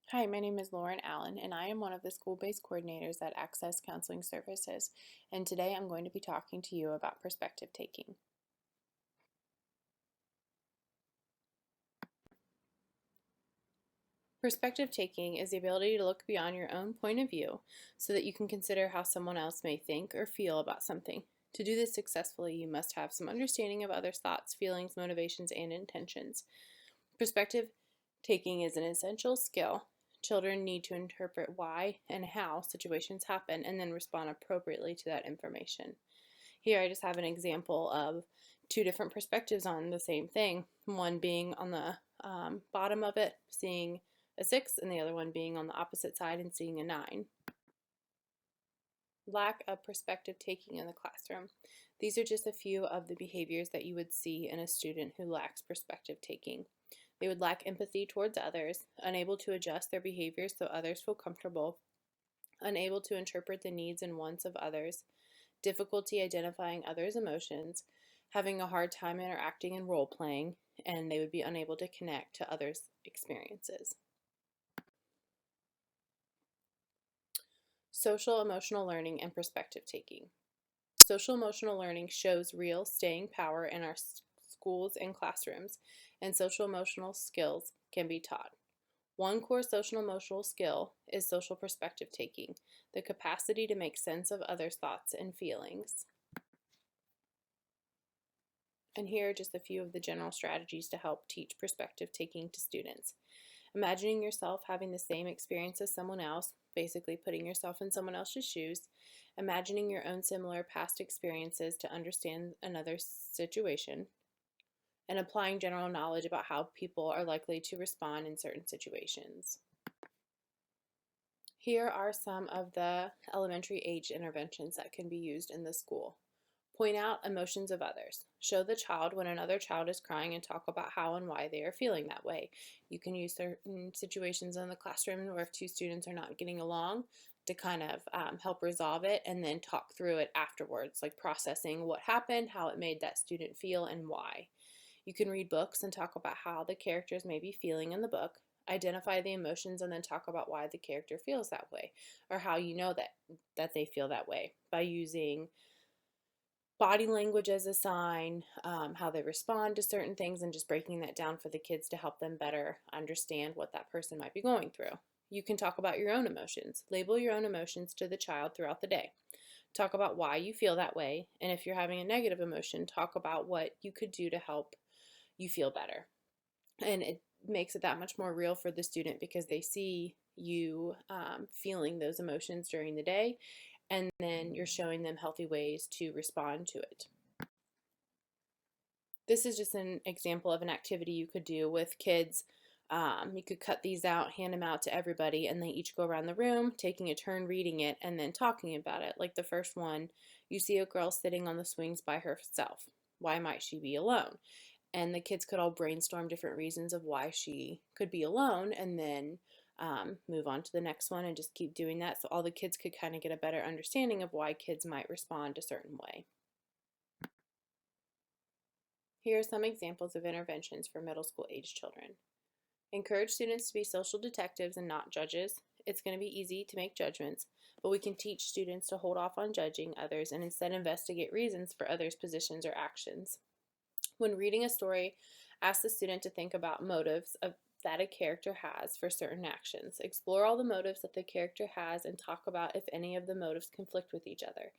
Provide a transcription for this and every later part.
Hi, my name is Lauren Allen, and I am one of the school-based coordinators at Access Counseling Services, and today I'm going to be talking to you about perspective taking. Perspective taking is the ability to look beyond your own point of view so that you can consider how someone else may think or feel about something. To do this successfully, you must have some understanding of others' thoughts, feelings, motivations, and intentions. Perspective taking is an essential skill. Children need to interpret why and how situations happen and then respond appropriately to that information. Here I just have an example of two different perspectives on the same thing. One being on the bottom of it, seeing a 6, and the other one being on the opposite side and seeing a 9. Lack of perspective taking in the classroom. These are just a few of the behaviors that you would see in a student who lacks perspective taking. They would lack empathy towards others, unable to adjust their behaviors so others feel comfortable, unable to interpret the needs and wants of others, difficulty identifying others' emotions, having a hard time interacting and role playing, and they would be unable to connect to others' experiences. Social emotional learning and perspective taking. Social emotional learning shows real staying power in our schools and classrooms, and social emotional skills can be taught. One core social emotional skill is social perspective taking, the capacity to make sense of others' thoughts and feelings. And here are just a few of the general strategies to help teach perspective taking to students. Imagining yourself having the same experience as someone else, basically putting yourself in someone else's shoes, imagining your own similar past experiences to understand another situation, and applying general knowledge about how people are likely to respond in certain situations. Here are some of the elementary age interventions that can be used in the school. Point out emotions of others. Show the child when another child is crying and talk about how and why they are feeling that way. You can use certain situations in the classroom where if two students are not getting along to kind of help resolve it and then talk through it afterwards, like processing what happened, how it made that student feel, and why. You can read books and talk about how the characters may be feeling in the book. Identify the emotions and then talk about why the character feels that way, or how you know that they feel that way by using body language as a sign, how they respond to certain things, and just breaking that down for the kids to help them better understand what that person might be going through. You can talk about your own emotions. Label your own emotions to the child throughout the day. Talk about why you feel that way, and if you're having a negative emotion, talk about what you could do to help you feel better. And it makes it that much more real for the student because they see you feeling those emotions during the day, and then you're showing them healthy ways to respond to it. This is just an example of an activity you could do with kids. You could cut these out, hand them out to everybody, and they each go around the room, taking a turn reading it and then talking about it. Like the first one, you see a girl sitting on the swings by herself. Why might she be alone? And the kids could all brainstorm different reasons of why she could be alone, and then move on to the next one and just keep doing that so all the kids could kind of get a better understanding of why kids might respond a certain way. Here are some examples of interventions for middle school age children. Encourage students to be social detectives and not judges. It's going to be easy to make judgments, but we can teach students to hold off on judging others and instead investigate reasons for others' positions or actions. When reading a story, ask the student to think about motives that a character has for certain actions. Explore all the motives that the character has and talk about if any of the motives conflict with each other.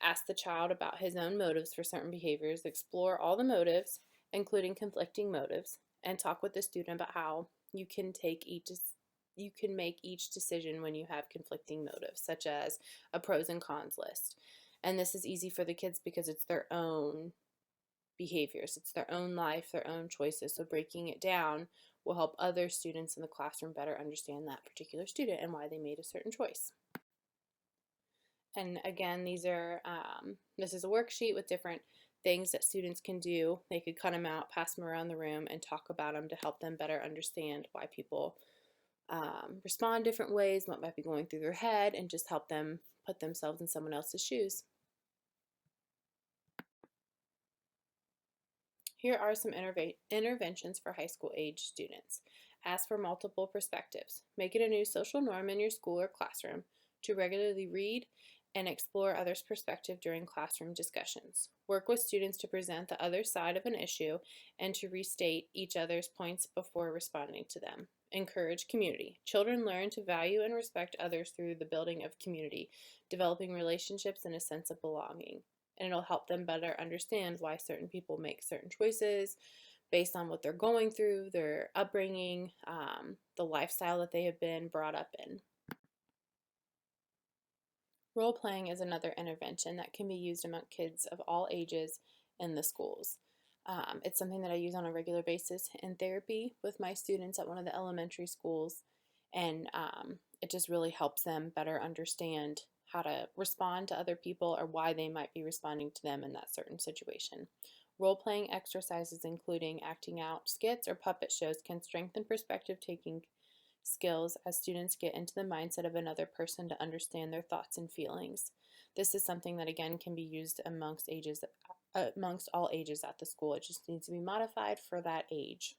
Ask the child about his own motives for certain behaviors. Explore all the motives, including conflicting motives, and talk with the student about how you can make each decision when you have conflicting motives, such as a pros and cons list. And this is easy for the kids because it's their own behaviors. It's their own life, their own choices. So breaking it down will help other students in the classroom better understand that particular student and why they made a certain choice. And again, this is a worksheet with different things that students can do. They could cut them out, pass them around the room, and talk about them to help them better understand why people respond different ways, what might be going through their head, and just help them put themselves in someone else's shoes. Here are some interventions for high school age students. Ask for multiple perspectives. Make it a new social norm in your school or classroom to regularly read and explore others' perspective during classroom discussions. Work with students to present the other side of an issue and to restate each other's points before responding to them. Encourage community. Children learn to value and respect others through the building of community, developing relationships and a sense of belonging. And it'll help them better understand why certain people make certain choices based on what they're going through, their upbringing, the lifestyle that they have been brought up in. Role playing is another intervention that can be used among kids of all ages in the schools. It's something that I use on a regular basis in therapy with my students at one of the elementary schools, and it just really helps them better understand how to respond to other people or why they might be responding to them in that certain situation. Role playing exercises, including acting out skits or puppet shows, can strengthen perspective taking skills as students get into the mindset of another person to understand their thoughts and feelings. This is something that again can be used amongst all ages at the school. It just needs to be modified for that age.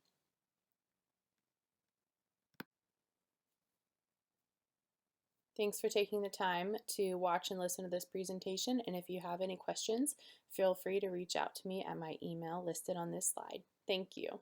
Thanks for taking the time to watch and listen to this presentation, and if you have any questions, feel free to reach out to me at my email listed on this slide. Thank you.